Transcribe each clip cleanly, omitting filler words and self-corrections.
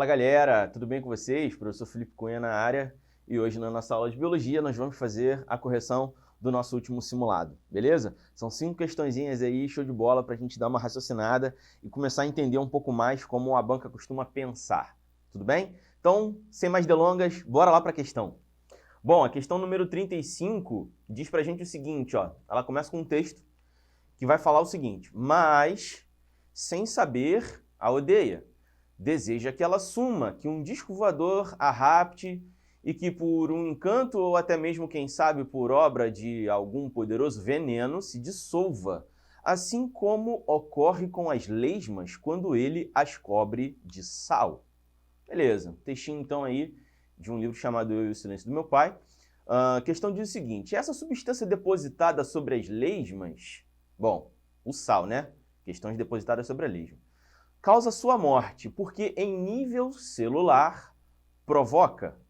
Fala galera, tudo bem com vocês? Professor Felipe Cunha na área e hoje na nossa aula de Biologia nós vamos fazer a correção do nosso último simulado, beleza? São 5 questõezinhas aí, show de bola, para a gente dar uma raciocinada e começar a entender um pouco mais como a banca costuma pensar, tudo bem? Então, sem mais delongas, bora lá para a questão. Bom, a questão número 35 diz pra gente o seguinte, ó, ela começa com um texto que vai falar o seguinte: mas, sem saber, a odeia. Deseja que ela suma, que um disco voador a rapte e que por um encanto ou até mesmo, quem sabe, por obra de algum poderoso veneno, se dissolva, assim como ocorre com as lesmas quando ele as cobre de sal. Beleza, textinho então aí de um livro chamado Eu e o Silêncio do Meu Pai. A questão diz o seguinte: essa substância depositada sobre as lesmas, bom, o sal, né? Questões depositadas sobre a lesma, causa sua morte, porque em nível celular provoca.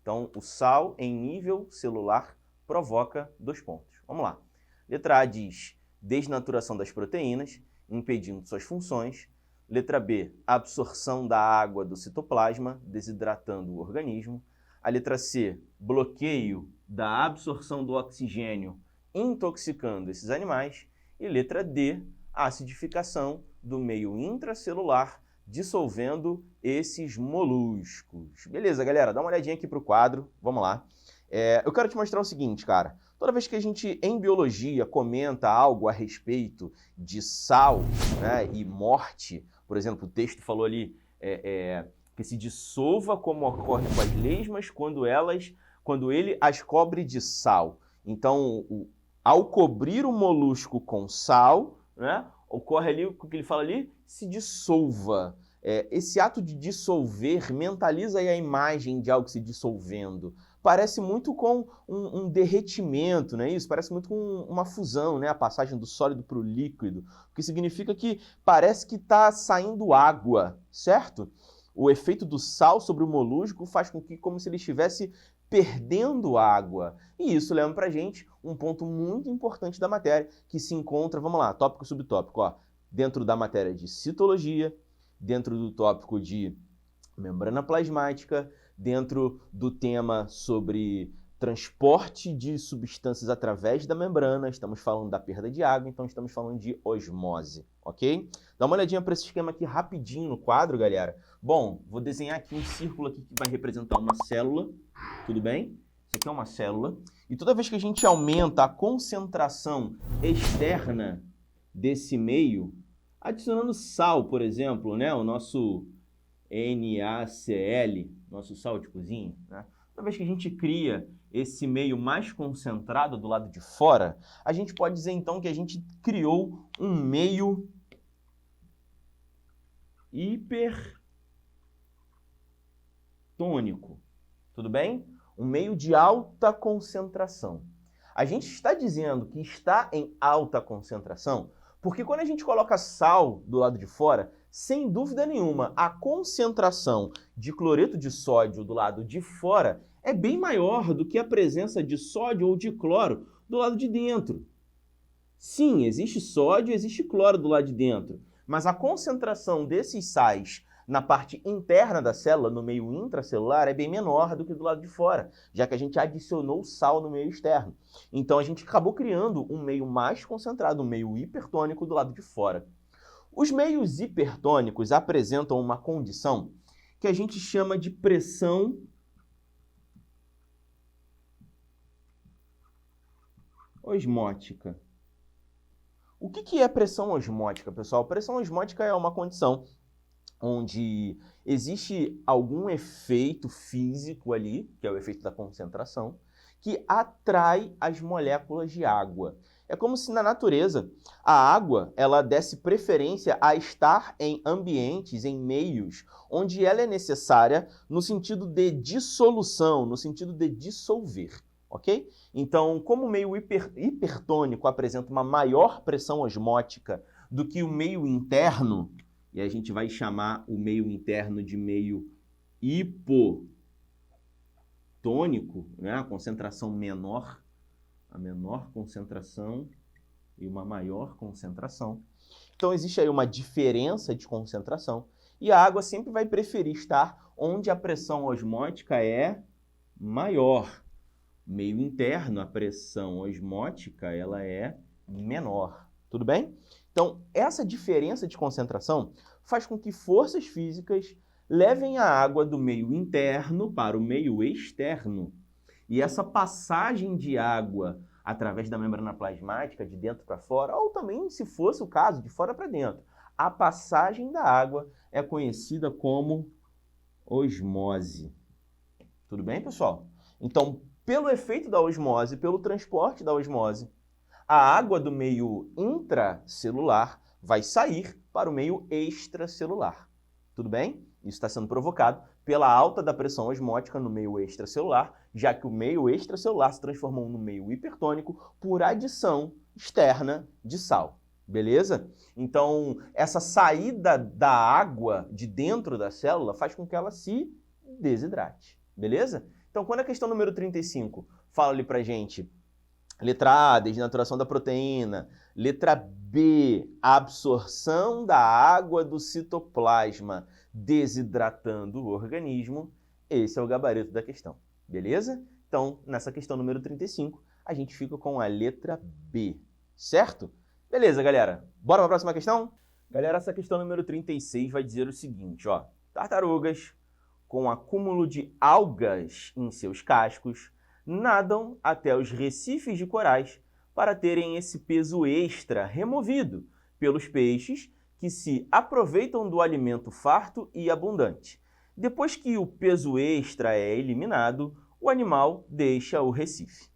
Então, o sal em nível celular provoca 2 pontos. Vamos lá. Letra A diz desnaturação das proteínas, impedindo suas funções. Letra B, absorção da água do citoplasma, desidratando o organismo. A letra C, bloqueio da absorção do oxigênio, intoxicando esses animais. E letra D, acidificação do meio intracelular, dissolvendo esses moluscos. Beleza, galera? Dá uma olhadinha aqui para o quadro. Vamos lá. Eu quero te mostrar o seguinte, cara. Toda vez que a gente, em biologia, comenta algo a respeito de sal, né, e morte, por exemplo, o texto falou ali que se dissolva como ocorre com as lesmas quando ele as cobre de sal. Então, ao cobrir o molusco com sal, né, ocorre ali, o que ele fala ali? Se dissolva. Esse ato de dissolver, mentaliza aí a imagem de algo se dissolvendo. Parece muito com um derretimento, não é isso? Parece muito com uma fusão, né? A passagem do sólido para o líquido, o que significa que parece que está saindo água, certo? O efeito do sal sobre o molusco faz com que, como se ele estivesse perdendo água. E isso leva para a gente um ponto muito importante da matéria, que se encontra, vamos lá, tópico e subtópico, ó, dentro da matéria de citologia, dentro do tópico de membrana plasmática, dentro do tema sobre transporte de substâncias através da membrana, estamos falando da perda de água, então estamos falando de osmose, ok? Dá uma olhadinha para esse esquema aqui rapidinho no quadro, galera. Bom, vou desenhar aqui um círculo aqui que vai representar uma célula, tudo bem? Isso aqui é uma célula. E toda vez que a gente aumenta a concentração externa desse meio, adicionando sal, por exemplo, né, o nosso NaCl, nosso sal de cozinha, né? Toda vez que a gente cria esse meio mais concentrado do lado de fora, a gente pode dizer então que a gente criou um meio hipertônico, tudo bem? Um meio de alta concentração. A gente está dizendo que está em alta concentração porque quando a gente coloca sal do lado de fora, sem dúvida nenhuma, a concentração de cloreto de sódio do lado de fora é bem maior do que a presença de sódio ou de cloro do lado de dentro. Sim, existe sódio e existe cloro do lado de dentro, mas a concentração desses sais na parte interna da célula, no meio intracelular, é bem menor do que do lado de fora, já que a gente adicionou sal no meio externo. Então a gente acabou criando um meio mais concentrado, um meio hipertônico do lado de fora. Os meios hipertônicos apresentam uma condição que a gente chama de pressão osmótica. O que é pressão osmótica, pessoal? Pressão osmótica é uma condição onde existe algum efeito físico ali, que é o efeito da concentração, que atrai as moléculas de água. É como se na natureza a água ela desse preferência a estar em ambientes, em meios, onde ela é necessária no sentido de dissolução, no sentido de dissolver, ok? Então, como o meio hipertônico apresenta uma maior pressão osmótica do que o meio interno, e a gente vai chamar o meio interno de meio hipotônico, né? A concentração menor, a menor concentração e uma maior concentração. Então existe aí uma diferença de concentração E a água sempre vai preferir estar onde a pressão osmótica é maior. Meio interno, a pressão osmótica ela é menor. Tudo bem? Então, essa diferença de concentração faz com que forças físicas levem a água do meio interno para o meio externo. E essa passagem de água através da membrana plasmática, de dentro para fora, ou também, se fosse o caso, de fora para dentro, a passagem da água é conhecida como osmose. Tudo bem, pessoal? Então, pelo efeito da osmose, pelo transporte da osmose, a água do meio intracelular vai sair para o meio extracelular. Tudo bem? Isso está sendo provocado pela alta da pressão osmótica no meio extracelular, já que o meio extracelular se transformou no meio hipertônico por adição externa de sal. Beleza? Então, essa saída da água de dentro da célula faz com que ela se desidrate. Beleza? Então, quando a questão número 35 fala ali pra gente, letra A, desnaturação da proteína, letra B, absorção da água do citoplasma desidratando o organismo, esse é o gabarito da questão, beleza? Então, nessa questão número 35, a gente fica com a letra B, certo? Beleza, galera? Bora para a próxima questão? Galera, essa questão número 36 vai dizer o seguinte, ó. Tartarugas com acúmulo de algas em seus cascos nadam até os recifes de corais para terem esse peso extra removido pelos peixes que se aproveitam do alimento farto e abundante. Depois que o peso extra é eliminado, o animal deixa o recife.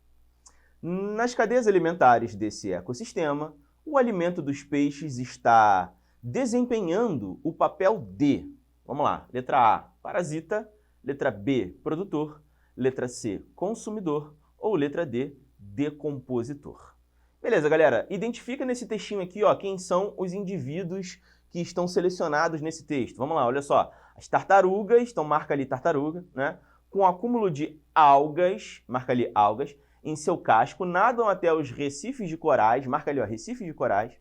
Nas cadeias alimentares desse ecossistema, o alimento dos peixes está desempenhando o papel de, vamos lá, letra A, parasita, letra B, produtor, letra C, consumidor ou letra D, decompositor. Beleza, galera? Identifica nesse textinho aqui, ó, quem são os indivíduos que estão selecionados nesse texto. Vamos lá, olha só. As tartarugas, então marca ali tartaruga, né? Com acúmulo de algas, marca ali algas, em seu casco, nadam até os recifes de corais, marca ali, ó, recifes de corais,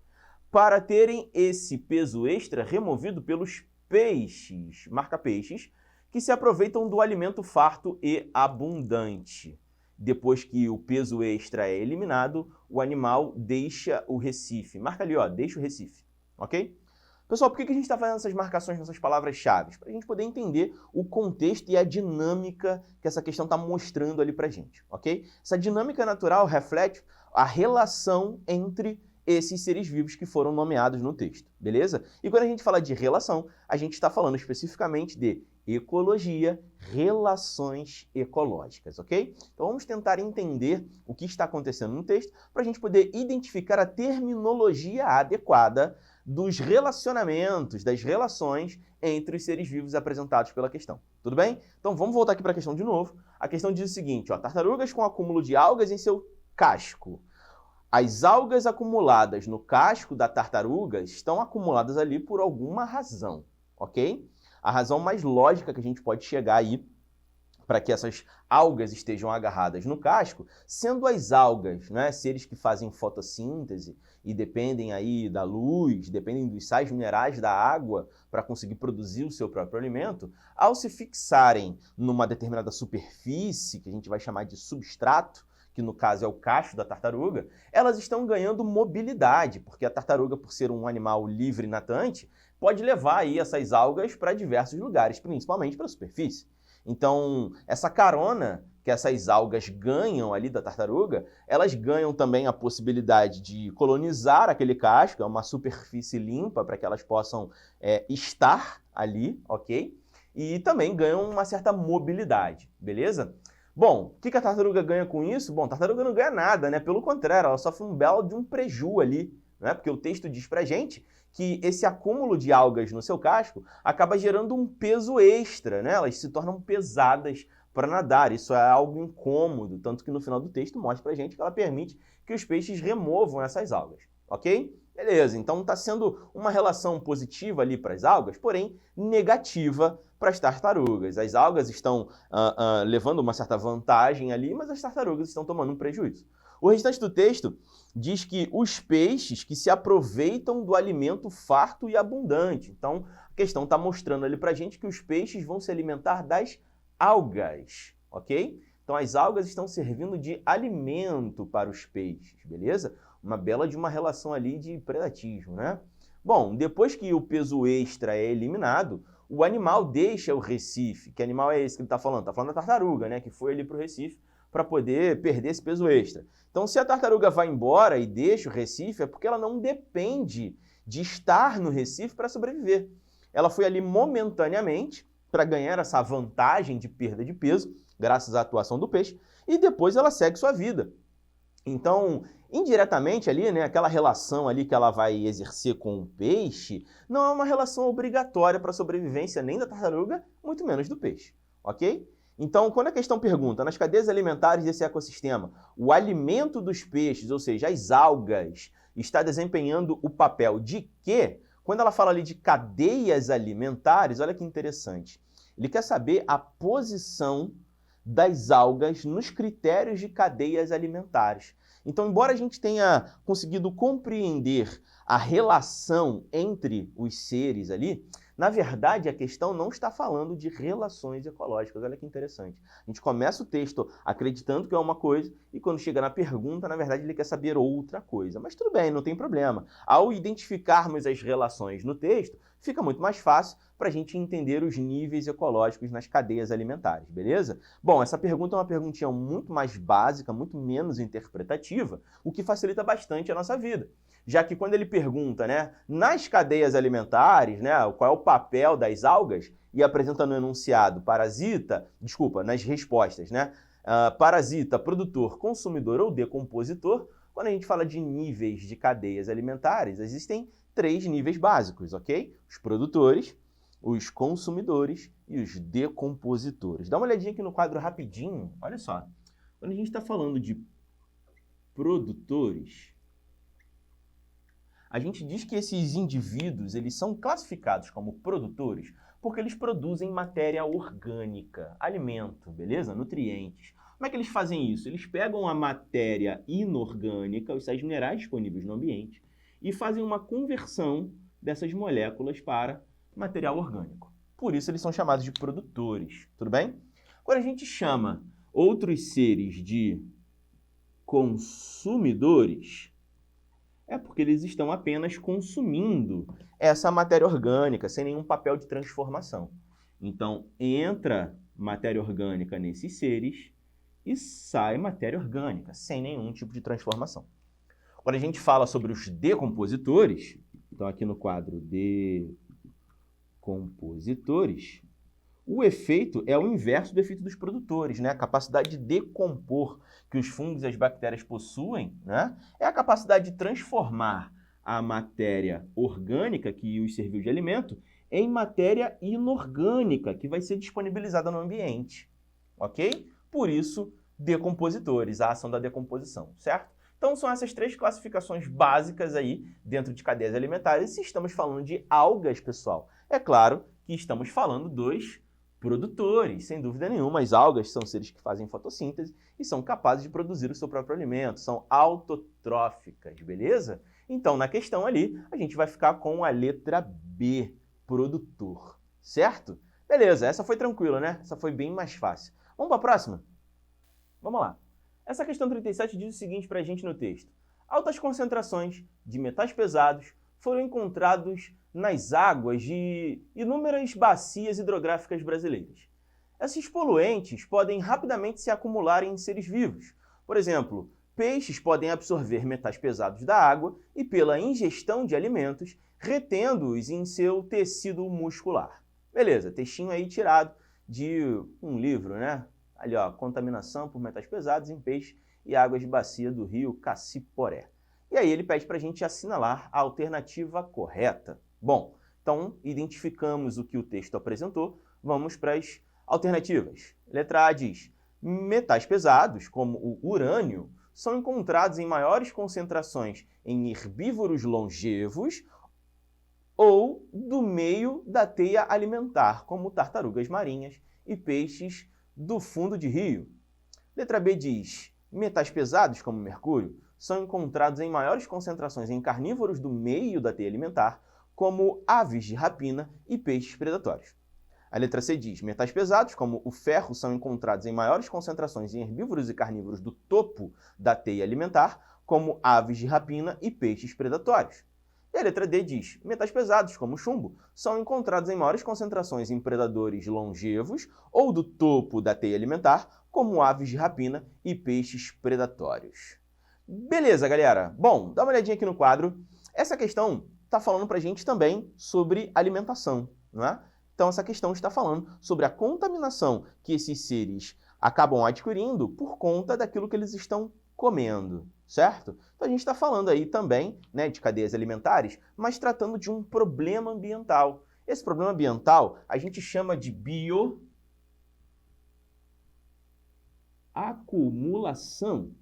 para terem esse peso extra removido pelos peixes, marca peixes, que se aproveitam do alimento farto e abundante. Depois que o peso extra é eliminado, o animal deixa o recife. Marca ali, ó, deixa o recife, ok? Pessoal, por que a gente está fazendo essas marcações nessas palavras-chave? Para a gente poder entender o contexto e a dinâmica que essa questão está mostrando ali para a gente, ok? Essa dinâmica natural reflete a relação entre esses seres vivos que foram nomeados no texto, beleza? E quando a gente fala de relação, a gente está falando especificamente de ecologia, relações ecológicas, ok? Então vamos tentar entender o que está acontecendo no texto para a gente poder identificar a terminologia adequada dos relacionamentos, das relações entre os seres vivos apresentados pela questão. Tudo bem? Então vamos voltar aqui para a questão de novo. A questão diz o seguinte, ó, tartarugas com acúmulo de algas em seu casco. As algas acumuladas no casco da tartaruga estão acumuladas ali por alguma razão, ok? A razão mais lógica que a gente pode chegar aí para que essas algas estejam agarradas no casco, sendo as algas, né, seres que fazem fotossíntese e dependem aí da luz, dependem dos sais minerais da água para conseguir produzir o seu próprio alimento, ao se fixarem numa determinada superfície, que a gente vai chamar de substrato, que no caso é o casco da tartaruga, elas estão ganhando mobilidade, porque a tartaruga, por ser um animal livre e natante, pode levar aí essas algas para diversos lugares, principalmente para a superfície. Então, essa carona que essas algas ganham ali da tartaruga, elas ganham também a possibilidade de colonizar aquele casco, é uma superfície limpa para que elas possam estar ali, ok? E também ganham uma certa mobilidade, beleza? Bom, o que a tartaruga ganha com isso? Bom, a tartaruga não ganha nada, né? Pelo contrário, ela sofre um belo de um preju ali, né? Porque o texto diz pra gente que esse acúmulo de algas no seu casco acaba gerando um peso extra, né? Elas se tornam pesadas para nadar. Isso é algo incômodo, tanto que no final do texto mostra pra gente que ela permite que os peixes removam essas algas, ok? Beleza, então está sendo uma relação positiva ali para as algas, porém negativa para as tartarugas. As algas estão levando uma certa vantagem ali, mas as tartarugas estão tomando um prejuízo. O restante do texto diz que os peixes que se aproveitam do alimento farto e abundante. Então, questão está mostrando ali para a gente que os peixes vão se alimentar das algas, ok? Então as algas estão servindo de alimento para os peixes, beleza? Uma bela de uma relação ali de predatismo, né? Bom, depois que o peso extra é eliminado, o animal deixa o recife. Que animal é esse que ele está falando? Está falando da tartaruga, né? Que foi ali para o recife para poder perder esse peso extra. Então, se a tartaruga vai embora e deixa o recife, é porque ela não depende de estar no recife para sobreviver. Ela foi ali momentaneamente para ganhar essa vantagem de perda de peso, graças à atuação do peixe, e depois ela segue sua vida. Então, indiretamente ali, né, aquela relação ali que ela vai exercer com o peixe, não é uma relação obrigatória para a sobrevivência nem da tartaruga, muito menos do peixe, ok? Então, quando a questão pergunta, nas cadeias alimentares desse ecossistema, o alimento dos peixes, ou seja, as algas, está desempenhando o papel de quê? Quando ela fala ali de cadeias alimentares, olha que interessante. Ele quer saber a posição das algas nos critérios de cadeias alimentares. Então, embora a gente tenha conseguido compreender a relação entre os seres ali, na verdade, a questão não está falando de relações ecológicas. Olha que interessante. A gente começa o texto acreditando que é uma coisa e quando chega na pergunta, na verdade, ele quer saber outra coisa. Mas tudo bem, não tem problema. Ao identificarmos as relações no texto, fica muito mais fácil para a gente entender os níveis ecológicos nas cadeias alimentares, beleza? Bom, essa pergunta é uma perguntinha muito mais básica, muito menos interpretativa, o que facilita bastante a nossa vida. Já que quando ele pergunta, né, nas cadeias alimentares, né, qual é o papel das algas, e apresenta no enunciado nas respostas, né, parasita, produtor, consumidor ou decompositor, quando a gente fala de níveis de cadeias alimentares, existem 3 níveis básicos, ok? Os produtores, os consumidores e os decompositores. Dá uma olhadinha aqui no quadro rapidinho, olha só. Quando a gente está falando de produtores, a gente diz que esses indivíduos eles são classificados como produtores porque eles produzem matéria orgânica, alimento, beleza? Nutrientes. Como é que eles fazem isso? Eles pegam a matéria inorgânica, os sais minerais disponíveis no ambiente, e fazem uma conversão dessas moléculas para material orgânico. Por isso eles são chamados de produtores, tudo bem? Quando a gente chama outros seres de consumidores, é porque eles estão apenas consumindo essa matéria orgânica, sem nenhum papel de transformação. Então, entra matéria orgânica nesses seres e sai matéria orgânica, sem nenhum tipo de transformação. Quando a gente fala sobre os decompositores, então aqui no quadro decompositores, o efeito é o inverso do efeito dos produtores, né? A capacidade de decompor que os fungos e as bactérias possuem, né? É a capacidade de transformar a matéria orgânica que os serviu de alimento em matéria inorgânica que vai ser disponibilizada no ambiente, ok? Por isso, decompositores, a ação da decomposição, certo? Então, são essas 3 classificações básicas aí dentro de cadeias alimentares. E se estamos falando de algas, pessoal, é claro que estamos falando dos produtores, sem dúvida nenhuma. As algas são seres que fazem fotossíntese e são capazes de produzir o seu próprio alimento, são autotróficas, beleza? Então, na questão ali, a gente vai ficar com a letra B, produtor, certo? Beleza, essa foi tranquila, né? Essa foi bem mais fácil. Vamos para a próxima? Vamos lá. Essa questão 37 diz o seguinte para a gente no texto. Altas concentrações de metais pesados foram encontrados nas águas de inúmeras bacias hidrográficas brasileiras. Esses poluentes podem rapidamente se acumular em seres vivos. Por exemplo, peixes podem absorver metais pesados da água e, pela ingestão de alimentos, retendo-os em seu tecido muscular. Beleza, textinho aí tirado de um livro, né? Ali, ó, contaminação por metais pesados em peixe e águas de bacia do rio Cassiporé. E aí ele pede para a gente assinalar a alternativa correta. Bom, então identificamos o que o texto apresentou, vamos para as alternativas. Letra A diz, metais pesados, como o urânio, são encontrados em maiores concentrações em herbívoros longevos ou do meio da teia alimentar, como tartarugas marinhas e peixes do fundo de rio. Letra B diz, metais pesados, como mercúrio, são encontrados em maiores concentrações em carnívoros do meio da teia alimentar, como aves de rapina e peixes predatórios. A letra C diz: metais pesados, como o ferro, são encontrados em maiores concentrações em herbívoros e carnívoros do topo da teia alimentar, como aves de rapina e peixes predatórios. E a letra D diz: metais pesados, como o chumbo, são encontrados em maiores concentrações em predadores longevos ou do topo da teia alimentar, como aves de rapina e peixes predatórios. Beleza, galera? Bom, dá uma olhadinha aqui no quadro. Essa questão está falando para a gente também sobre alimentação, não é? Então, essa questão está falando sobre a contaminação que esses seres acabam adquirindo por conta daquilo que eles estão comendo, certo? Então, a gente está falando aí também, né, de cadeias alimentares, mas tratando de um problema ambiental. Esse problema ambiental a gente chama de bioacumulação,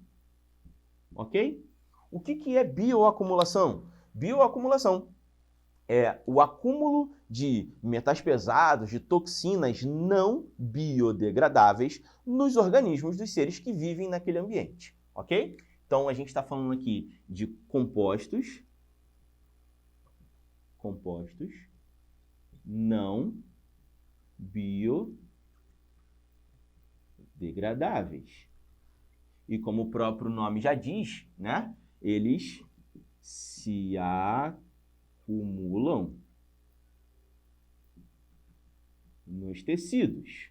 ok? O que é bioacumulação? Bioacumulação é o acúmulo de metais pesados, de toxinas não biodegradáveis nos organismos dos seres que vivem naquele ambiente, ok? Então, a gente está falando aqui de compostos não biodegradáveis. E como o próprio nome já diz, né, eles se acumulam nos tecidos,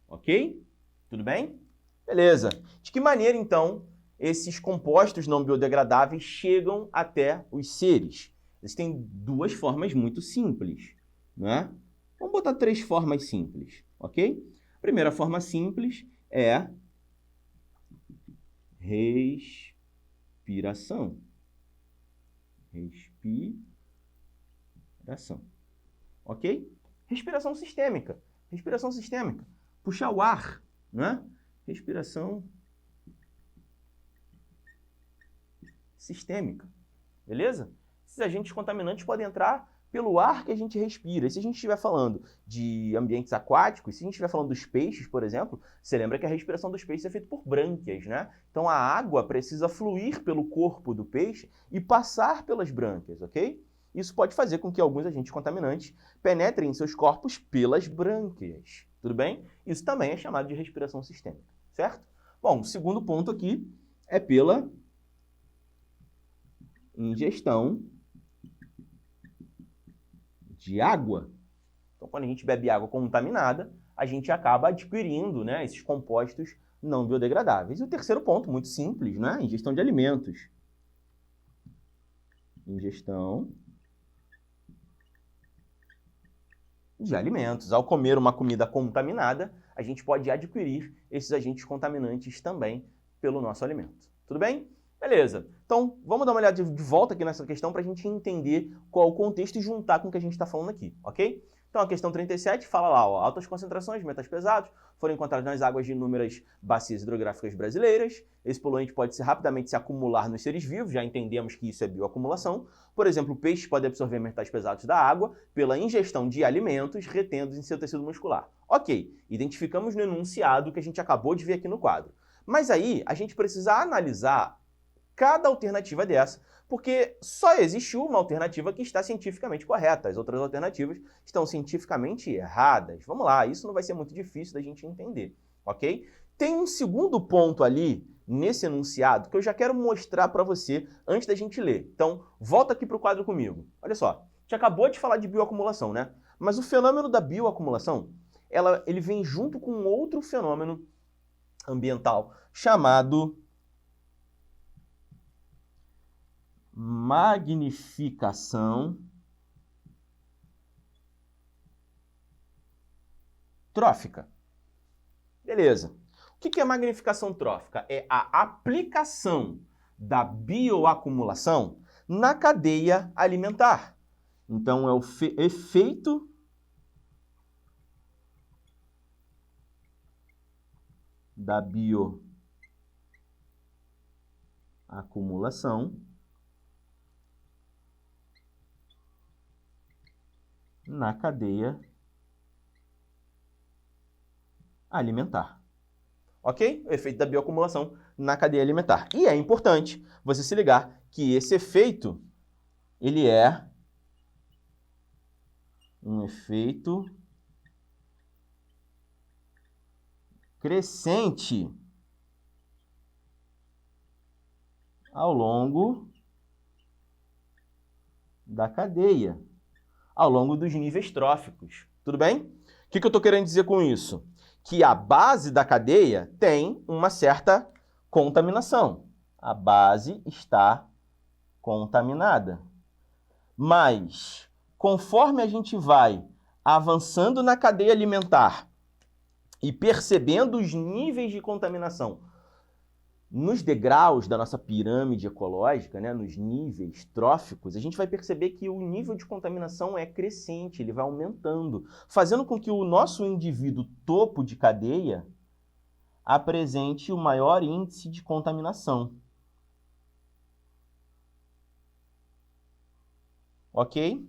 ok? Tudo bem? Beleza. De que maneira, então, esses compostos não biodegradáveis chegam até os seres? Existem duas formas muito simples, né? Vamos botar 3 formas simples, ok? A primeira forma simples é respiração. Ok? Respiração sistêmica. Respiração sistêmica. Puxar o ar, né? Respiração sistêmica. Beleza? Esses agentes contaminantes podem entrar pelo ar que a gente respira. E se a gente estiver falando de ambientes aquáticos, se a gente estiver falando dos peixes, por exemplo, você lembra que a respiração dos peixes é feita por brânquias, né? Então a água precisa fluir pelo corpo do peixe e passar pelas brânquias, ok? Isso pode fazer com que alguns agentes contaminantes penetrem em seus corpos pelas brânquias. Tudo bem? Isso também é chamado de respiração sistêmica, certo? Bom, o segundo ponto aqui é pela ingestão de água. Então, quando a gente bebe água contaminada, a gente acaba adquirindo, né, esses compostos não biodegradáveis. E o terceiro ponto, muito simples, né? Ingestão de alimentos. Ingestão de alimentos. Ao comer uma comida contaminada, a gente pode adquirir esses agentes contaminantes também pelo nosso alimento. Tudo bem? Beleza. Então, vamos dar uma olhada de volta aqui nessa questão para a gente entender qual o contexto e juntar com o que a gente está falando aqui, ok? Então, a questão 37 fala lá, ó, altas concentrações de metais pesados foram encontradas nas águas de inúmeras bacias hidrográficas brasileiras. Esse poluente pode rapidamente se acumular nos seres vivos, já entendemos que isso é bioacumulação. Por exemplo, peixes podem absorver metais pesados da água pela ingestão de alimentos retendo em seu tecido muscular. Ok, identificamos no enunciado que a gente acabou de ver aqui no quadro. Mas aí, a gente precisa analisar cada alternativa dessa, porque só existe uma alternativa que está cientificamente correta. As outras alternativas estão cientificamente erradas. Vamos lá, isso não vai ser muito difícil da gente entender, ok? Tem um segundo ponto ali nesse enunciado que eu já quero mostrar para você antes da gente ler. Então, volta aqui para o quadro comigo. Olha só, a gente acabou de falar de bioacumulação, né? Mas o fenômeno da bioacumulação, ele vem junto com outro fenômeno ambiental chamado magnificação trófica. Beleza. O que é magnificação trófica? É a aplicação da bioacumulação na cadeia alimentar. Então, é o efeito da bioacumulação na cadeia alimentar. Ok? O efeito da bioacumulação na cadeia alimentar. E é importante você se ligar que esse efeito, ele é um efeito crescente ao longo da cadeia, ao longo dos níveis tróficos. Tudo bem? O que eu estou querendo dizer com isso? Que a base da cadeia tem uma certa contaminação. A base está contaminada. Mas, conforme a gente vai avançando na cadeia alimentar e percebendo os níveis de contaminação nos degraus da nossa pirâmide ecológica, né, nos níveis tróficos, a gente vai perceber que o nível de contaminação é crescente, ele vai aumentando, fazendo com que o nosso indivíduo topo de cadeia apresente o maior índice de contaminação. Ok?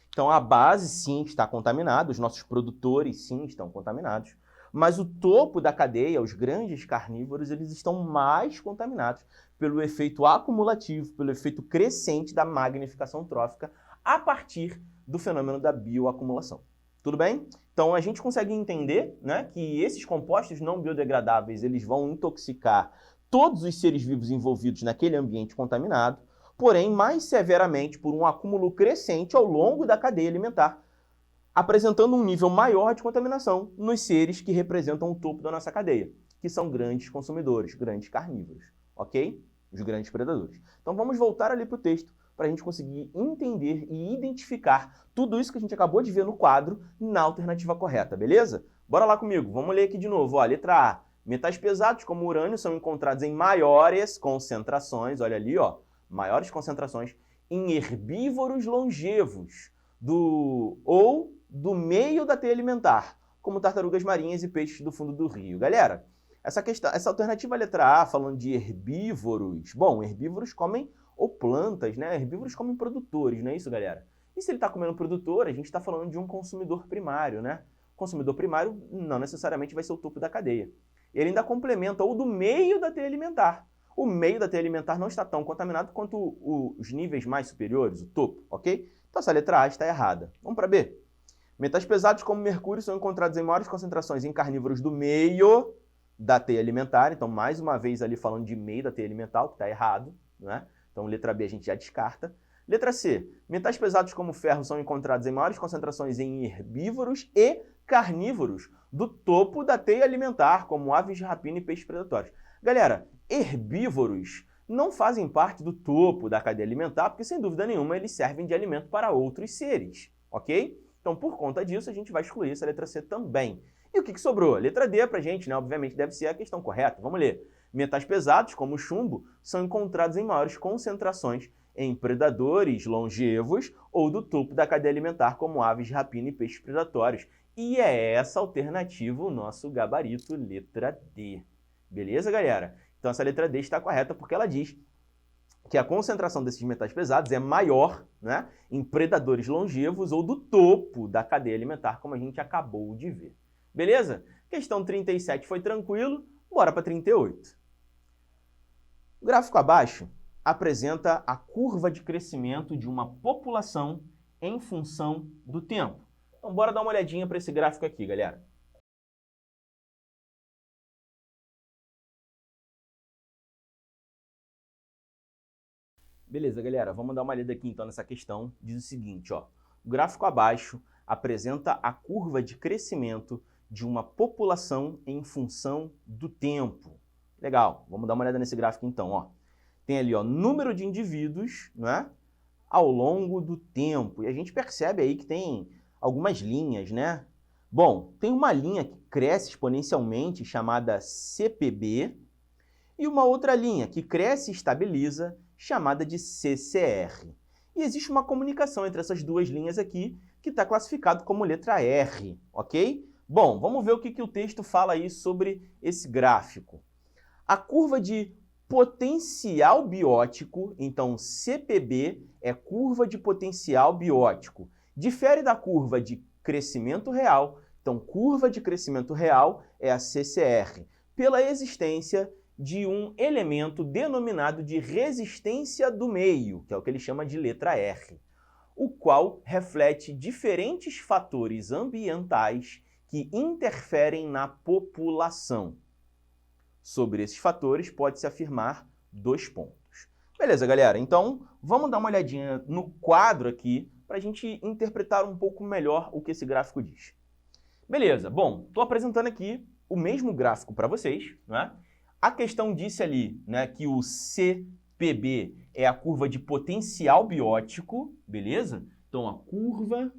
Então, a base, sim, está contaminada, os nossos produtores, sim, estão contaminados, mas o topo da cadeia, os grandes carnívoros, eles estão mais contaminados pelo efeito acumulativo, pelo efeito crescente da magnificação trófica a partir do fenômeno da bioacumulação. Tudo bem? Então, a gente consegue entender, né, que esses compostos não biodegradáveis eles vão intoxicar todos os seres vivos envolvidos naquele ambiente contaminado, porém mais severamente por um acúmulo crescente ao longo da cadeia alimentar, apresentando um nível maior de contaminação nos seres que representam o topo da nossa cadeia, que são grandes consumidores, grandes carnívoros, ok? Os grandes predadores. Então vamos voltar ali para o texto para a gente conseguir entender e identificar tudo isso que a gente acabou de ver no quadro na alternativa correta, beleza? Bora lá comigo, vamos ler aqui de novo. Ó, letra A, metais pesados como urânio são encontrados em maiores concentrações, olha ali, ó, maiores concentrações em herbívoros longevos ou do meio da teia alimentar, como tartarugas marinhas e peixes do fundo do rio. Galera, essa alternativa letra A, falando de herbívoros, bom, herbívoros comem ou plantas, né? Herbívoros comem produtores, não é isso, galera? E se ele está comendo produtor, a gente está falando de um consumidor primário, né? O consumidor primário não necessariamente vai ser o topo da cadeia. Ele ainda complementa ou do meio da teia alimentar. O meio da teia alimentar não está tão contaminado quanto os níveis mais superiores, o topo, ok? Então essa letra A está errada. Vamos para B. Metais pesados como mercúrio são encontrados em maiores concentrações em carnívoros do meio da teia alimentar. Então, mais uma vez ali falando de meio da teia alimentar, o que está errado, né? Então, letra B a gente já descarta. Letra C. Metais pesados como ferro são encontrados em maiores concentrações em herbívoros e carnívoros do topo da teia alimentar, como aves de rapina e peixes predatórios. Galera, herbívoros não fazem parte do topo da cadeia alimentar, porque, sem dúvida nenhuma, eles servem de alimento para outros seres, ok? Então, por conta disso, a gente vai excluir essa letra C também. E o que sobrou? Letra D pra gente, né? Obviamente deve ser a questão correta. Vamos ler. Metais pesados, como o chumbo, são encontrados em maiores concentrações em predadores longevos ou do topo da cadeia alimentar, como aves de rapina e peixes predatórios. E é essa alternativa o nosso gabarito, letra D. Beleza, galera? Então, essa letra D está correta porque ela diz que a concentração desses metais pesados é maior, né, em predadores longevos ou do topo da cadeia alimentar, como a gente acabou de ver. Beleza? Questão 37 foi tranquilo, bora para 38. O gráfico abaixo apresenta a curva de crescimento de uma população em função do tempo. Então, bora dar uma olhadinha para esse gráfico aqui, galera. Beleza, galera, vamos dar uma olhada aqui então nessa questão. Diz o seguinte, ó, o gráfico abaixo apresenta a curva de crescimento de uma população em função do tempo. Legal, vamos dar uma olhada nesse gráfico então, ó. Tem ali, ó, número de indivíduos, né, ao longo do tempo. E a gente percebe aí que tem algumas linhas, né? Bom, tem uma linha que cresce exponencialmente chamada CPB e uma outra linha que cresce e estabiliza chamada de CCR. E existe uma comunicação entre essas duas linhas aqui, que está classificado como letra R, ok? Bom, vamos ver o que o texto fala aí sobre esse gráfico. A curva de potencial biótico, então CPB é curva de potencial biótico, difere da curva de crescimento real, então curva de crescimento real é a CCR, pela existência de um elemento denominado de resistência do meio, que é o que ele chama de letra R. o qual reflete diferentes fatores ambientais que interferem na população. Sobre esses fatores, pode-se afirmar 2 pontos. Beleza, galera? Então, vamos dar uma olhadinha no quadro aqui para a gente interpretar um pouco melhor o que esse gráfico diz. Beleza, bom, estou apresentando aqui o mesmo gráfico para vocês, né? A questão disse ali, né, que o CPB é a curva de potencial biótico, beleza? Então, a curva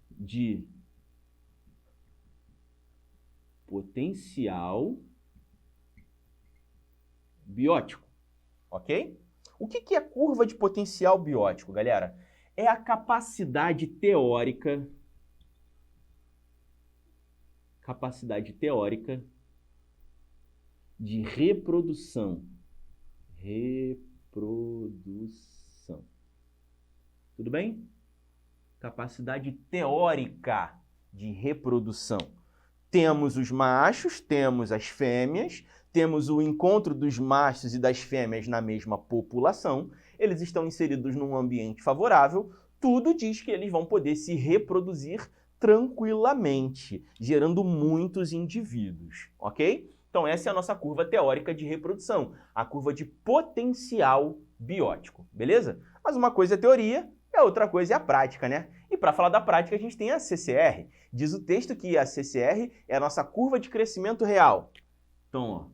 de potencial biótico, ok? O que é curva de potencial biótico, galera? É a capacidade teórica de reprodução. Tudo bem? Capacidade teórica de reprodução. Temos os machos, temos as fêmeas, temos o encontro dos machos e das fêmeas na mesma população, eles estão inseridos num ambiente favorável, tudo diz que eles vão poder se reproduzir tranquilamente, gerando muitos indivíduos, ok? Então essa é a nossa curva teórica de reprodução, a curva de potencial biótico, beleza? Mas uma coisa é teoria e a outra coisa é a prática, né? E para falar da prática a gente tem a CCR. Diz o texto que a CCR é a nossa curva de crescimento real. Então, ó,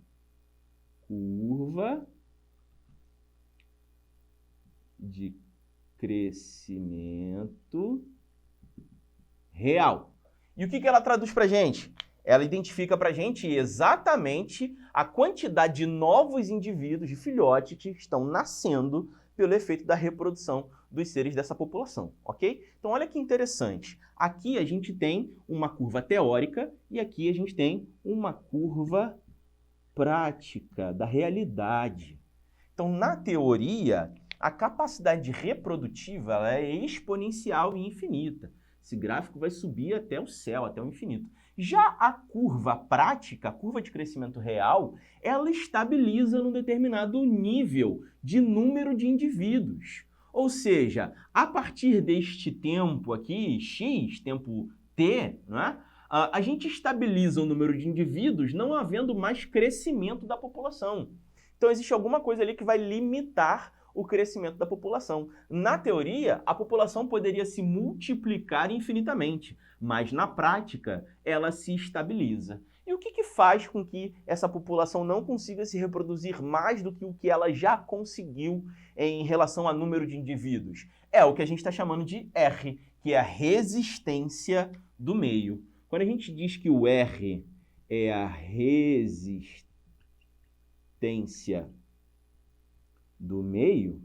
curva de crescimento real. E o que ela traduz para a gente? Ela identifica para a gente exatamente a quantidade de novos indivíduos, de filhotes, que estão nascendo pelo efeito da reprodução dos seres dessa população, ok? Então, olha que interessante. Aqui a gente tem uma curva teórica e aqui a gente tem uma curva prática da realidade. Então, na teoria, a capacidade reprodutiva ela é exponencial e infinita. Esse gráfico vai subir até o céu, até o infinito. Já a curva prática, a curva de crescimento real, ela estabiliza num determinado nível de número de indivíduos. Ou seja, a partir deste tempo aqui, x, tempo t, né, a gente estabiliza o número de indivíduos não havendo mais crescimento da população. Então existe alguma coisa ali que vai limitar o crescimento da população. Na teoria, a população poderia se multiplicar infinitamente, mas na prática ela se estabiliza. E o que faz com que essa população não consiga se reproduzir mais do que o que ela já conseguiu em relação a número de indivíduos? É o que a gente está chamando de R, que é a resistência do meio. Quando a gente diz que o R é a resistência do meio,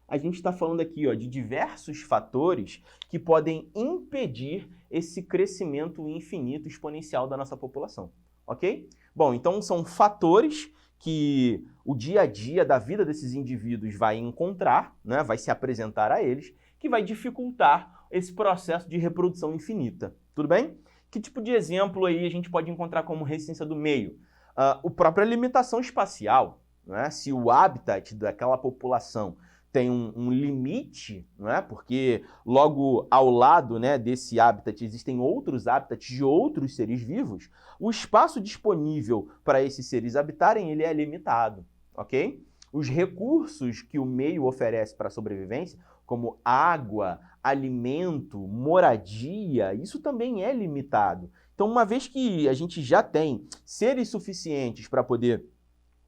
a gente está falando aqui, ó, de diversos fatores que podem impedir esse crescimento infinito exponencial da nossa população, ok? Bom, então são fatores que o dia a dia da vida desses indivíduos vai encontrar, né, vai se apresentar a eles, que vai dificultar esse processo de reprodução infinita, tudo bem? Que tipo de exemplo aí a gente pode encontrar como resistência do meio? A própria limitação espacial, né? Se o habitat daquela população tem um limite, não é? Porque logo ao lado, né, desse habitat existem outros habitats de outros seres vivos, o espaço disponível para esses seres habitarem ele é limitado, ok? Os recursos que o meio oferece para a sobrevivência, como água, alimento, moradia, isso também é limitado. Então, uma vez que a gente já tem seres suficientes para poder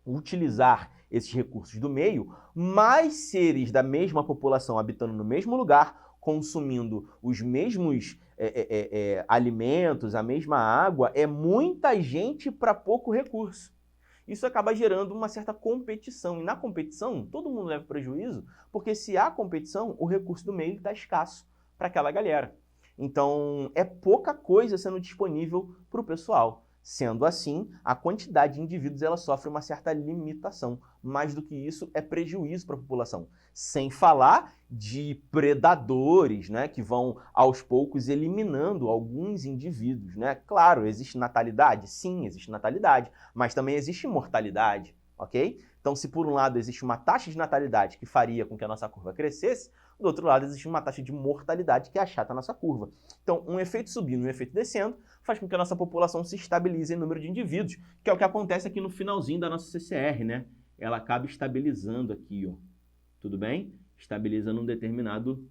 utilizar esses recursos do meio, mais seres da mesma população habitando no mesmo lugar, consumindo os mesmos alimentos, a mesma água, é muita gente para pouco recurso. Isso acaba gerando uma certa competição. E na competição, todo mundo leva prejuízo, porque se há competição, o recurso do meio está escasso para aquela galera. Então, é pouca coisa sendo disponível para o pessoal. Sendo assim, a quantidade de indivíduos ela sofre uma certa limitação. Mais do que isso, é prejuízo para a população. Sem falar de predadores, né, que vão aos poucos eliminando alguns indivíduos, né? Claro, existe natalidade? Sim, existe natalidade, mas também existe mortalidade, ok? Então, se por um lado existe uma taxa de natalidade que faria com que a nossa curva crescesse, do outro lado existe uma taxa de mortalidade que achata a nossa curva. Então, um efeito subindo e um efeito descendo faz com que a nossa população se estabilize em número de indivíduos, que é o que acontece aqui no finalzinho da nossa CCR, né? Ela acaba estabilizando aqui, ó. Tudo bem? Estabilizando um determinado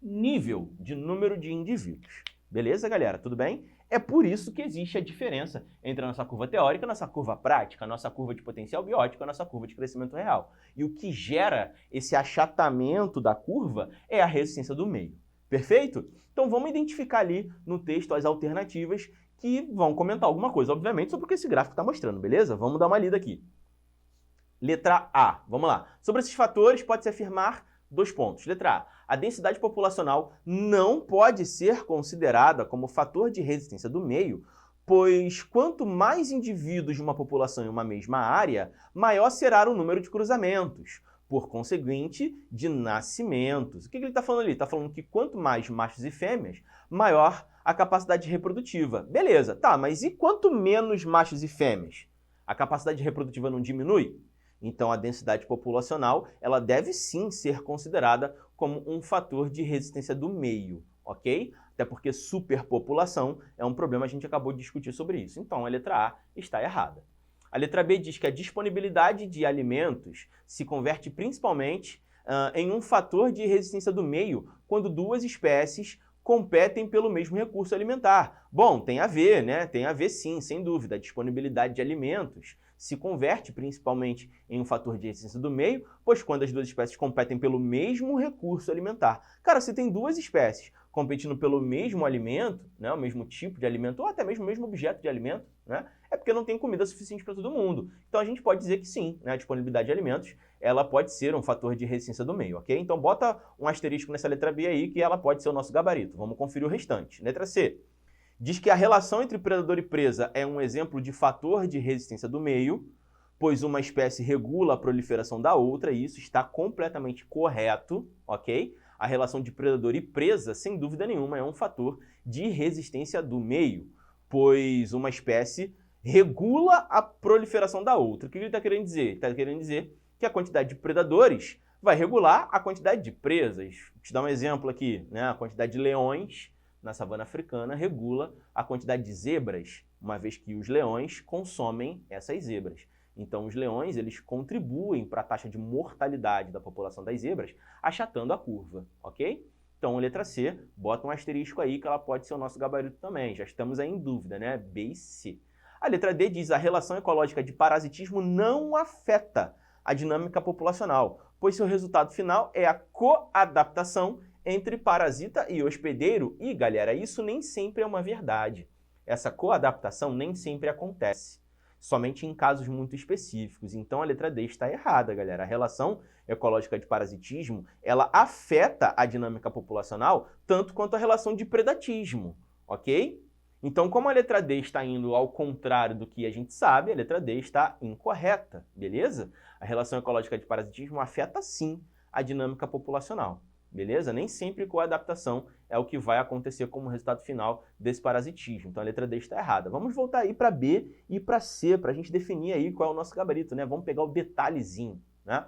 nível de número de indivíduos. Beleza, galera? Tudo bem? É por isso que existe a diferença entre a nossa curva teórica, a nossa curva prática, a nossa curva de potencial biótico, a nossa curva de crescimento real. E o que gera esse achatamento da curva é a resistência do meio. Perfeito? Então vamos identificar ali no texto as alternativas que vão comentar alguma coisa, obviamente, sobre o que esse gráfico está mostrando, beleza? Vamos dar uma lida aqui. Letra A, vamos lá. Sobre esses fatores pode-se afirmar 2 pontos. Letra A densidade populacional não pode ser considerada como fator de resistência do meio, pois quanto mais indivíduos de uma população em uma mesma área, maior será o número de cruzamentos, por conseguinte, de nascimentos. O que ele está falando ali? Está falando que quanto mais machos e fêmeas, maior a capacidade reprodutiva. Beleza, tá, mas e quanto menos machos e fêmeas? A capacidade reprodutiva não diminui? Então, a densidade populacional ela deve sim ser considerada como um fator de resistência do meio, ok? Até porque superpopulação é um problema, a gente acabou de discutir sobre isso. Então, a letra A está errada. A letra B diz que a disponibilidade de alimentos se converte principalmente em um fator de resistência do meio quando duas espécies competem pelo mesmo recurso alimentar. Bom, tem a ver, né? Tem a ver sim, sem dúvida. A disponibilidade de alimentos se converte principalmente em um fator de resistência do meio, pois quando as duas espécies competem pelo mesmo recurso alimentar. Cara, se tem duas espécies competindo pelo mesmo alimento, né, o mesmo tipo de alimento, ou até mesmo o mesmo objeto de alimento, né, é porque não tem comida suficiente para todo mundo. Então a gente pode dizer que sim, né, a disponibilidade de alimentos, ela pode ser um fator de resistência do meio, ok? Então bota um asterisco nessa letra B aí, que ela pode ser o nosso gabarito. Vamos conferir o restante. Letra C. Diz que a relação entre predador e presa é um exemplo de fator de resistência do meio, pois uma espécie regula a proliferação da outra, e isso está completamente correto, ok? A relação de predador e presa, sem dúvida nenhuma, é um fator de resistência do meio, pois uma espécie regula a proliferação da outra. O que ele está querendo dizer? Ele está querendo dizer que a quantidade de predadores vai regular a quantidade de presas. Vou te dar um exemplo aqui, né? A quantidade de leões na savana africana regula a quantidade de zebras, uma vez que os leões consomem essas zebras. Então, os leões eles contribuem para a taxa de mortalidade da população das zebras, achatando a curva, ok? Então, letra C, bota um asterisco aí que ela pode ser o nosso gabarito também. Já estamos aí em dúvida, né? B e C. A letra D diz a relação ecológica de parasitismo não afeta a dinâmica populacional, pois seu resultado final é a coadaptação entre parasita e hospedeiro. E, galera, isso nem sempre é uma verdade. Essa coadaptação nem sempre acontece, somente em casos muito específicos. Então, a letra D está errada, galera. A relação ecológica de parasitismo, ela afeta a dinâmica populacional tanto quanto a relação de predatismo, ok? Então, como a letra D está indo ao contrário do que a gente sabe, a letra D está incorreta, beleza? A relação ecológica de parasitismo afeta, sim, a dinâmica populacional. Beleza? Nem sempre coadaptação é o que vai acontecer como resultado final desse parasitismo. Então a letra D está errada. Vamos voltar aí para B e para C, para a gente definir aí qual é o nosso gabarito, né? Vamos pegar o detalhezinho, né?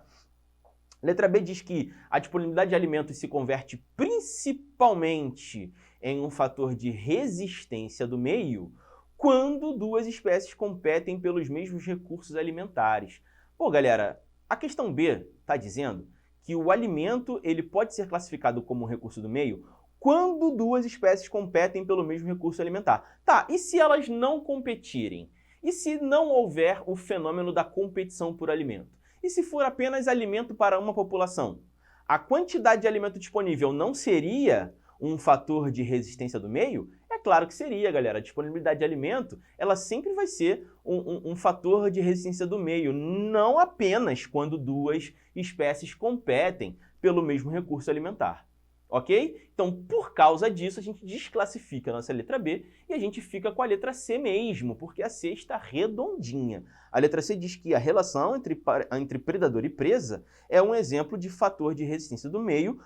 Letra B diz que a disponibilidade de alimentos se converte principalmente em um fator de resistência do meio quando duas espécies competem pelos mesmos recursos alimentares. Pô, galera, a questão B está dizendo que o alimento ele pode ser classificado como um recurso do meio quando duas espécies competem pelo mesmo recurso alimentar. Tá, e se elas não competirem? E se não houver o fenômeno da competição por alimento? E se for apenas alimento para uma população? A quantidade de alimento disponível não seria um fator de resistência do meio? É claro que seria, galera. A disponibilidade de alimento, ela sempre vai ser um fator de resistência do meio, não apenas quando duas espécies competem pelo mesmo recurso alimentar. Ok? Então, por causa disso, a gente desclassifica a nossa letra B e a gente fica com a letra C mesmo, porque a C está redondinha. A letra C diz que a relação entre predador e presa é um exemplo de fator de resistência do meio,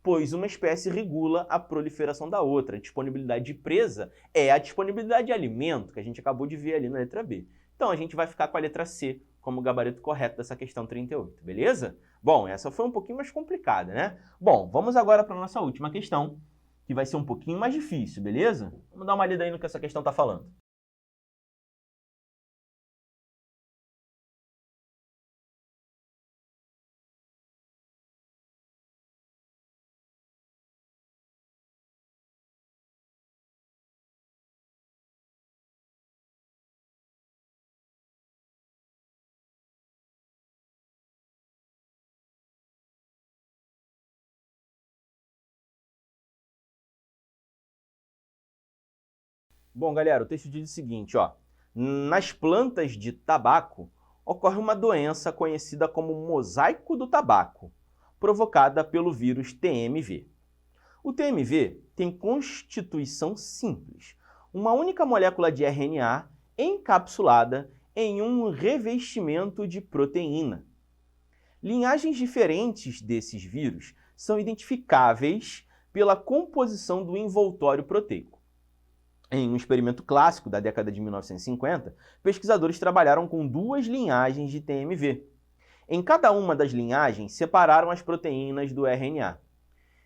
pois uma espécie regula a proliferação da outra. A disponibilidade de presa é a disponibilidade de alimento, que a gente acabou de ver ali na letra B. Então a gente vai ficar com a letra C como o gabarito correto dessa questão 38, beleza? Bom, essa foi um pouquinho mais complicada, né? Bom, vamos agora para a nossa última questão, que vai ser um pouquinho mais difícil, beleza? Vamos dar uma lida aí no que essa questão está falando. Bom, galera, o texto diz o seguinte, ó. Nas plantas de tabaco, ocorre uma doença conhecida como mosaico do tabaco, provocada pelo vírus TMV. O TMV tem constituição simples, uma única molécula de RNA encapsulada em um revestimento de proteína. Linhagens diferentes desses vírus são identificáveis pela composição do envoltório proteico. Em um experimento clássico da década de 1950, pesquisadores trabalharam com duas linhagens de TMV. Em cada uma das linhagens, separaram as proteínas do RNA.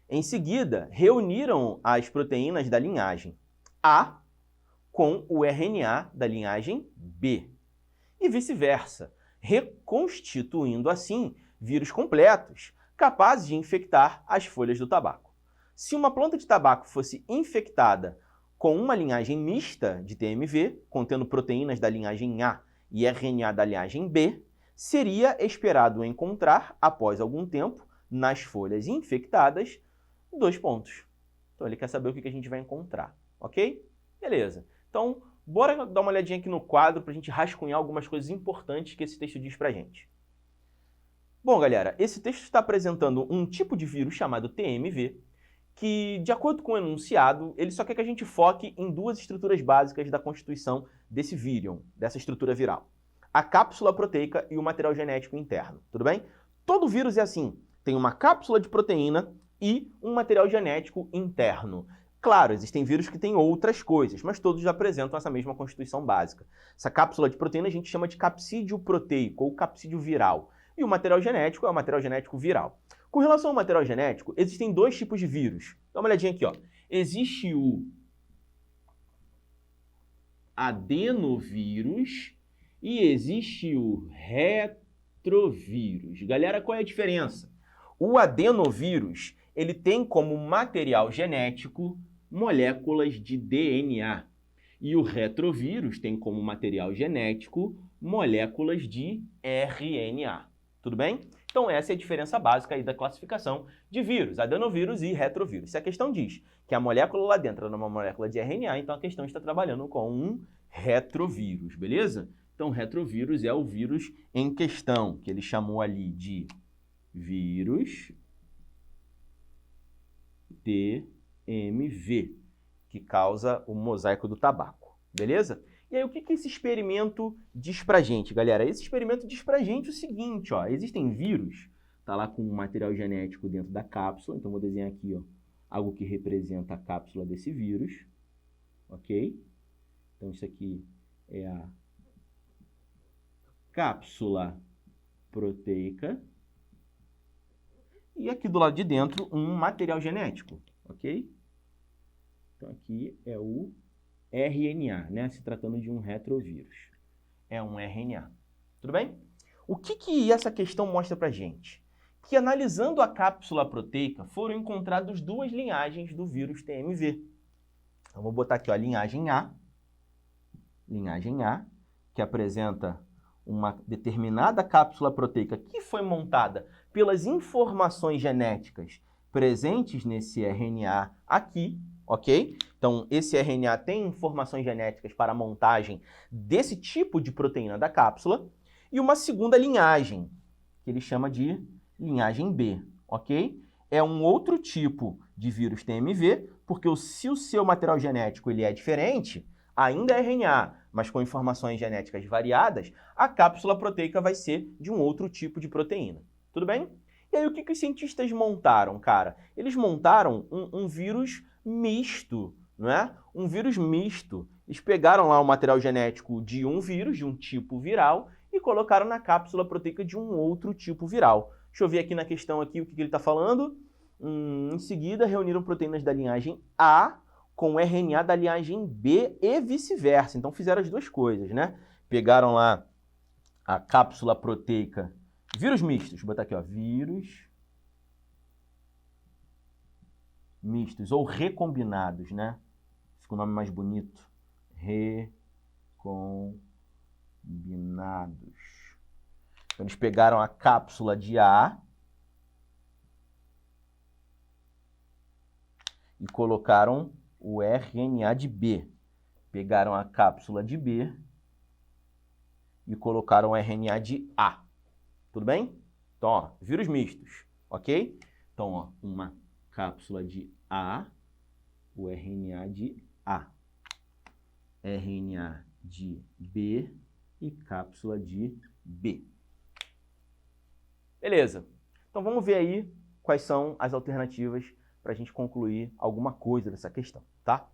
Em seguida, reuniram as proteínas da linhagem A com o RNA da linhagem B, e vice-versa, reconstituindo assim vírus completos, capazes de infectar as folhas do tabaco. Se uma planta de tabaco fosse infectada com uma linhagem mista de TMV, contendo proteínas da linhagem A e RNA da linhagem B, seria esperado encontrar, após algum tempo, nas folhas infectadas, 2 pontos. Então ele quer saber o que a gente vai encontrar, ok? Beleza. Então, bora dar uma olhadinha aqui no quadro para a gente rascunhar algumas coisas importantes que esse texto diz para a gente. Bom, galera, esse texto está apresentando um tipo de vírus chamado TMV, que, de acordo com o enunciado, ele só quer que a gente foque em duas estruturas básicas da constituição desse vírion, dessa estrutura viral. A cápsula proteica e o material genético interno, tudo bem? Todo vírus é assim, tem uma cápsula de proteína e um material genético interno. Claro, existem vírus que têm outras coisas, mas todos apresentam essa mesma constituição básica. Essa cápsula de proteína a gente chama de capsídeo proteico ou capsídeo viral. E o material genético é o material genético viral. Com relação ao material genético, existem 2 tipos de vírus. Dá uma olhadinha aqui, ó. Existe o adenovírus e existe o retrovírus. Galera, qual é a diferença? O adenovírus, ele tem como material genético moléculas de DNA. E o retrovírus tem como material genético moléculas de RNA. Tudo bem? Então essa é a diferença básica aí da classificação de vírus, adenovírus e retrovírus. Se a questão diz que a molécula lá dentro é uma molécula de RNA, então a questão está trabalhando com um retrovírus, beleza? Então retrovírus é o vírus em questão, que ele chamou ali de vírus TMV, que causa o mosaico do tabaco, beleza? E aí, o que esse experimento diz pra gente, galera? Esse experimento diz pra gente o seguinte, ó. Existem vírus, tá lá com um material genético dentro da cápsula. Então, vou desenhar aqui, ó, algo que representa a cápsula desse vírus, ok? Então, isso aqui é a cápsula proteica. E aqui do lado de dentro, um material genético, ok? Então, aqui é o RNA, né? Se tratando de um retrovírus. É um RNA. Tudo bem? O que essa questão mostra pra gente? Que analisando a cápsula proteica, foram encontradas 2 linhagens do vírus TMV. Então, vou botar aqui, ó, linhagem A, que apresenta uma determinada cápsula proteica que foi montada pelas informações genéticas presentes nesse RNA aqui, ok? Então, esse RNA tem informações genéticas para a montagem desse tipo de proteína da cápsula. E uma segunda linhagem, que ele chama de linhagem B, ok? É um outro tipo de vírus TMV, porque se o seu material genético ele é diferente, ainda é RNA, mas com informações genéticas variadas, a cápsula proteica vai ser de um outro tipo de proteína. Tudo bem? E aí, o que os cientistas montaram, cara? Eles montaram um vírus misto, não é? Um vírus misto. Eles pegaram lá o material genético de um vírus, de um tipo viral, e colocaram na cápsula proteica de um outro tipo viral. Deixa eu ver aqui na questão aqui o que ele está falando. Em seguida, reuniram proteínas da linhagem A com RNA da linhagem B e vice-versa. Então fizeram as duas coisas, né? Pegaram lá a cápsula proteica, vírus mistos, vou botar aqui, ó, vírus mistos ou recombinados, né? Fica o nome mais bonito. Recombinados. Então, eles pegaram a cápsula de A e colocaram o RNA de B. Pegaram a cápsula de B e colocaram o RNA de A. Tudo bem? Então, ó, vírus mistos, ok? Então, ó, uma cápsula de A, o RNA de A. RNA de B e cápsula de B. Beleza. Então vamos ver aí quais são as alternativas para a gente concluir alguma coisa dessa questão, tá?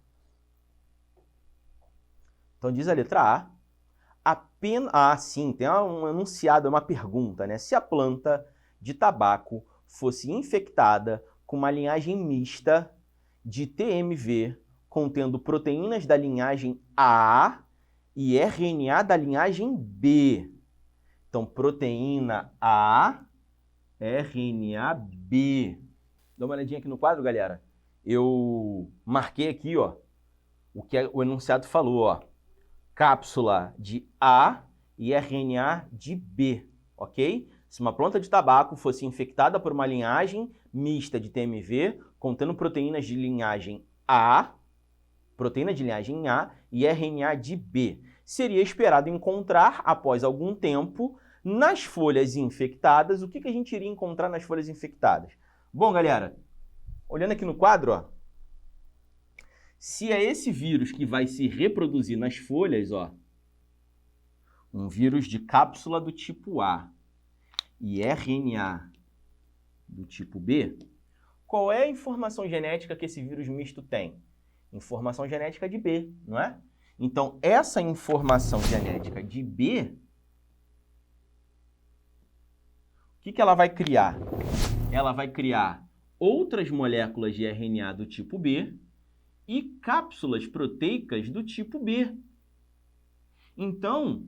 Então diz a letra A. Sim, tem um enunciado, uma pergunta, né? Se a planta de tabaco fosse infectada com uma linhagem mista de TMV contendo proteínas da linhagem A e RNA da linhagem B. Então, proteína A, RNA B. Dá uma olhadinha aqui no quadro, galera. Eu marquei aqui, ó, o que o enunciado falou, ó. Cápsula de A e RNA de B, ok? Se uma planta de tabaco fosse infectada por uma linhagem mista de TMV contendo proteínas de linhagem A, proteína de linhagem A e RNA de B. Seria esperado encontrar, após algum tempo, nas folhas infectadas, o que a gente iria encontrar nas folhas infectadas? Bom, galera, olhando aqui no quadro, ó, se é esse vírus que vai se reproduzir nas folhas, ó, um vírus de cápsula do tipo A e RNA do tipo B, qual é a informação genética que esse vírus misto tem? Informação genética de B, não é? Então, essa informação genética de B, o que ela vai criar? Ela vai criar outras moléculas de RNA do tipo B e cápsulas proteicas do tipo B. Então,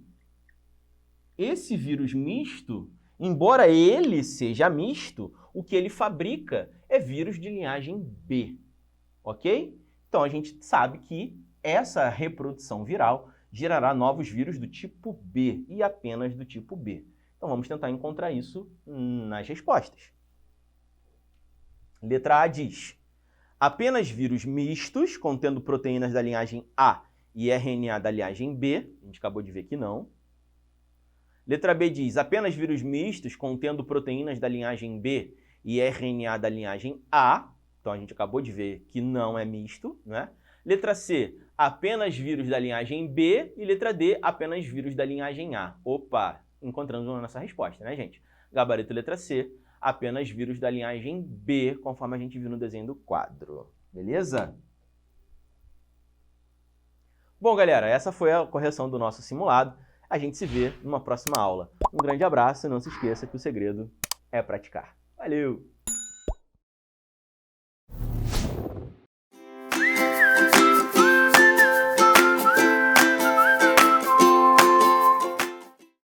esse vírus misto, embora ele seja misto, o que ele fabrica é vírus de linhagem B, ok? Então, a gente sabe que essa reprodução viral gerará novos vírus do tipo B e apenas do tipo B. Então, vamos tentar encontrar isso nas respostas. Letra A diz: apenas vírus mistos contendo proteínas da linhagem A e RNA da linhagem B. A gente acabou de ver que não. Letra B diz: apenas vírus mistos contendo proteínas da linhagem B e RNA da linhagem A. Então, a gente acabou de ver que não é misto, né? Letra C, apenas vírus da linhagem B. E letra D, apenas vírus da linhagem A. Opa, encontramos a nossa resposta, né, gente? Gabarito letra C, apenas vírus da linhagem B, conforme a gente viu no desenho do quadro. Beleza? Bom, galera, essa foi a correção do nosso simulado. A gente se vê numa próxima aula. Um grande abraço e não se esqueça que o segredo é praticar. Valeu!